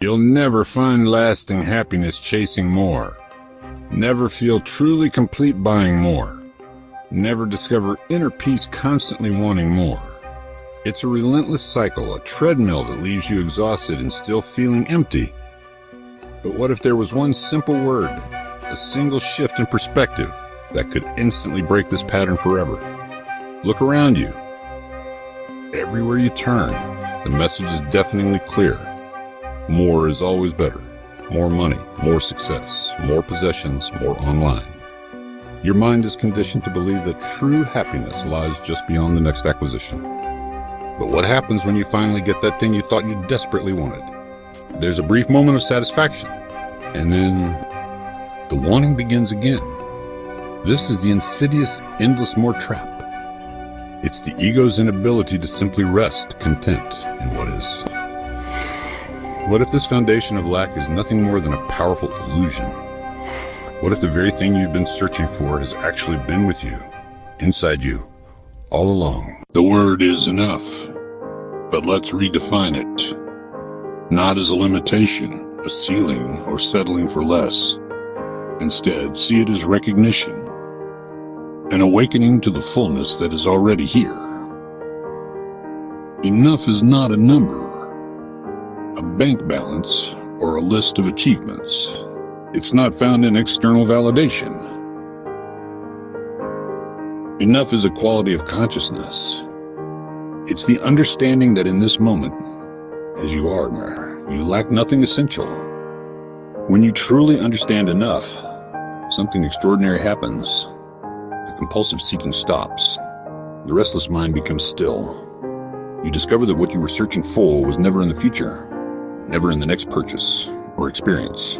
You'll never find lasting happiness chasing more. Never feel truly complete buying more. Never discover inner peace constantly wanting more. It's a relentless cycle, a treadmill that leaves you exhausted and still feeling empty. But what if there was one simple word, a single shift in perspective, that could instantly break this pattern forever? Look around you. Everywhere you turn, the message is deafeningly clear. More is always better. More money, more success, more possessions, more online. Your mind is conditioned to believe that true happiness lies just beyond the next acquisition. But what happens when you finally get that thing you thought you desperately wanted? There's a brief moment of satisfaction, and then the wanting begins again. This is the insidious, endless more trap. It's the ego's inability to simply rest content in what is. What if this foundation of lack is nothing more than a powerful illusion? What if the very thing you've been searching for has actually been with you, inside you, all along? The word is enough, but let's redefine it. Not as a limitation, a ceiling, or settling for less. Instead, see it as recognition, an awakening to the fullness that is already here. Enough is not a number, a bank balance, or a list of achievements. It's not found in external validation. Enough is a quality of consciousness. It's the understanding that in this moment, as you are, you lack nothing essential. When you truly understand enough, something extraordinary happens. The compulsive seeking stops. The restless mind becomes still. You discover that what you were searching for was never in the future, never in the next purchase or experience.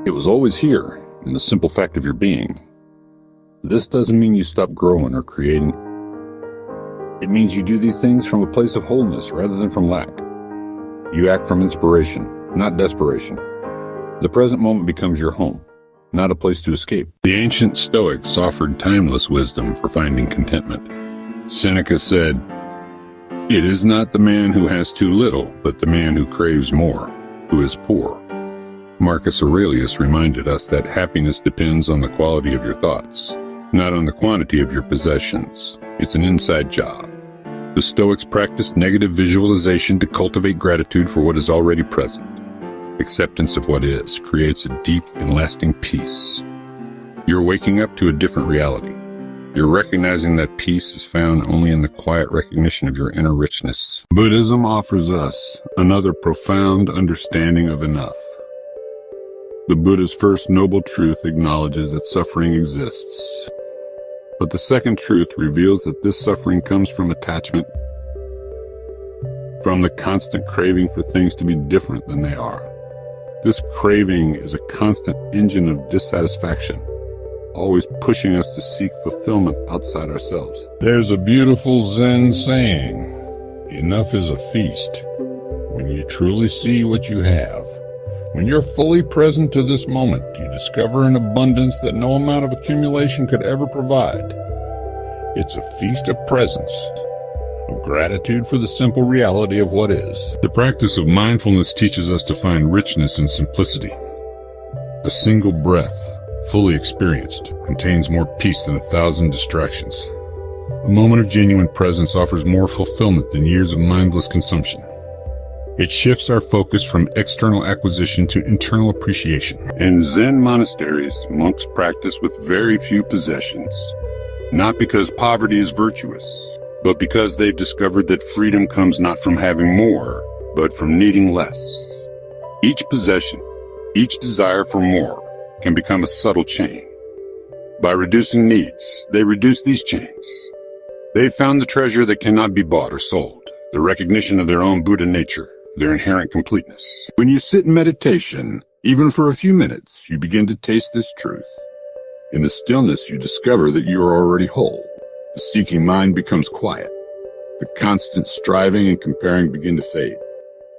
It was always here, in the simple fact of your being. This doesn't mean you stop growing or creating. It means you do these things from a place of wholeness rather than from lack. You act from inspiration, not desperation. The present moment becomes your home, not a place to escape. The ancient Stoics offered timeless wisdom for finding contentment. Seneca said, "It is not the man who has too little, but the man who craves more, who is poor." Marcus Aurelius reminded us that happiness depends on the quality of your thoughts, not on the quantity of your possessions. It's an inside job. The Stoics practiced negative visualization to cultivate gratitude for what is already present. Acceptance of what is creates a deep and lasting peace. You're waking up to a different reality. You're recognizing that peace is found only in the quiet recognition of your inner richness. Buddhism offers us another profound understanding of enough. The Buddha's first noble truth acknowledges that suffering exists. But the second truth reveals that this suffering comes from attachment, from the constant craving for things to be different than they are. This craving is a constant engine of dissatisfaction, always pushing us to seek fulfillment outside ourselves. There's a beautiful Zen saying, "Enough is a feast." When you truly see what you have, when you're fully present to this moment, you discover an abundance that no amount of accumulation could ever provide. It's a feast of presence, of gratitude for the simple reality of what is. The practice of mindfulness teaches us to find richness in simplicity. A single breath, fully experienced, contains more peace than 1,000 distractions. A moment of genuine presence offers more fulfillment than years of mindless consumption. It shifts our focus from external acquisition to internal appreciation. In Zen monasteries, monks practice with very few possessions, not because poverty is virtuous, but because they've discovered that freedom comes not from having more, but from needing less. Each possession, each desire for more, can become a subtle chain. By reducing needs, they reduce these chains. They've found the treasure that cannot be bought or sold, the recognition of their own Buddha nature, their inherent completeness. When you sit in meditation, even for a few minutes, you begin to taste this truth. In the stillness, you discover that you are already whole. The seeking mind becomes quiet. The constant striving and comparing begin to fade.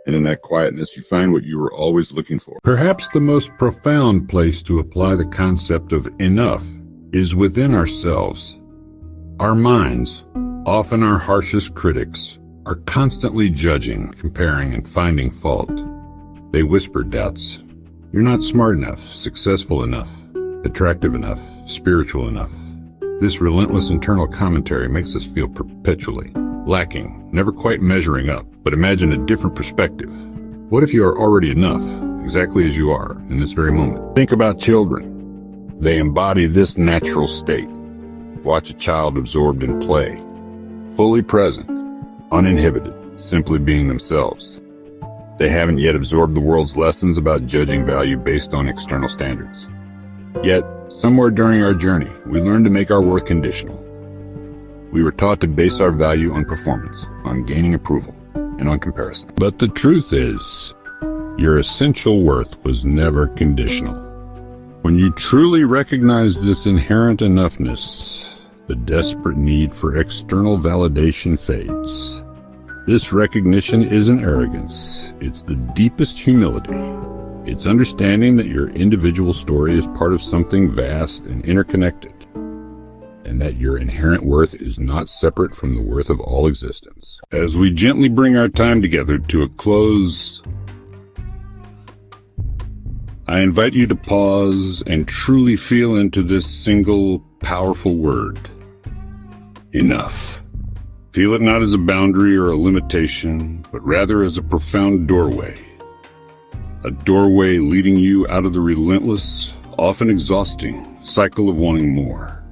And in that quietness, you find what you were always looking for. Perhaps the most profound place to apply the concept of enough is within ourselves. Our minds, often our harshest critics, are constantly judging, comparing, and finding fault. They whisper doubts. You're not smart enough, successful enough, attractive enough, spiritual enough. This relentless internal commentary makes us feel perpetually lacking, never quite measuring up. But imagine a different perspective. What if you are already enough, exactly as you are, in this very moment? Think about children. They embody this natural state. Watch a child absorbed in play, fully present, uninhibited, simply being themselves. They haven't yet absorbed the world's lessons about judging value based on external standards. Yet, somewhere during our journey, we learned to make our worth conditional. We were taught to base our value on performance, on gaining approval, and on comparison. But the truth is, your essential worth was never conditional. When you truly recognize this inherent enoughness, the desperate need for external validation fades. This recognition isn't arrogance, it's the deepest humility. It's understanding that your individual story is part of something vast and interconnected, and that your inherent worth is not separate from the worth of all existence. As we gently bring our time together to a close, I invite you to pause and truly feel into this single, powerful word. Enough. Feel it not as a boundary or a limitation, but rather as a profound doorway. A doorway leading you out of the relentless, often exhausting, cycle of wanting more.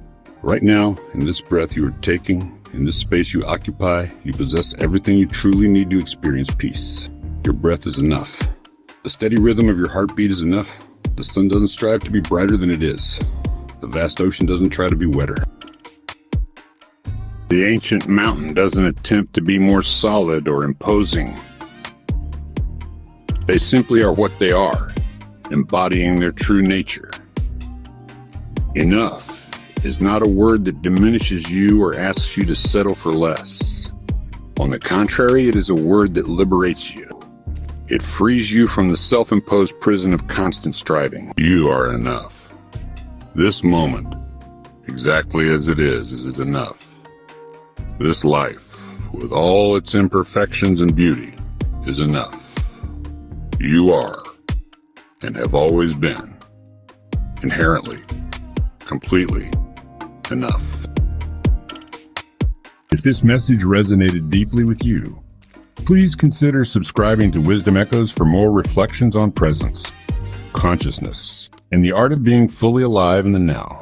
Right now, in this breath you are taking, in this space you occupy, you possess everything you truly need to experience peace. Your breath is enough. The steady rhythm of your heartbeat is enough. The sun doesn't strive to be brighter than it is. The vast ocean doesn't try to be wetter. The ancient mountain doesn't attempt to be more solid or imposing. They simply are what they are, embodying their true nature. Enough is not a word that diminishes you or asks you to settle for less. On the contrary, it is a word that liberates you. It frees you from the self-imposed prison of constant striving. You are enough. This moment, exactly as it is enough. This life, with all its imperfections and beauty, is enough. You are, and have always been, inherently, completely enough. If this message resonated deeply with you, please consider subscribing to Wisdom Echoes for more reflections on presence, consciousness, and the art of being fully alive in the now.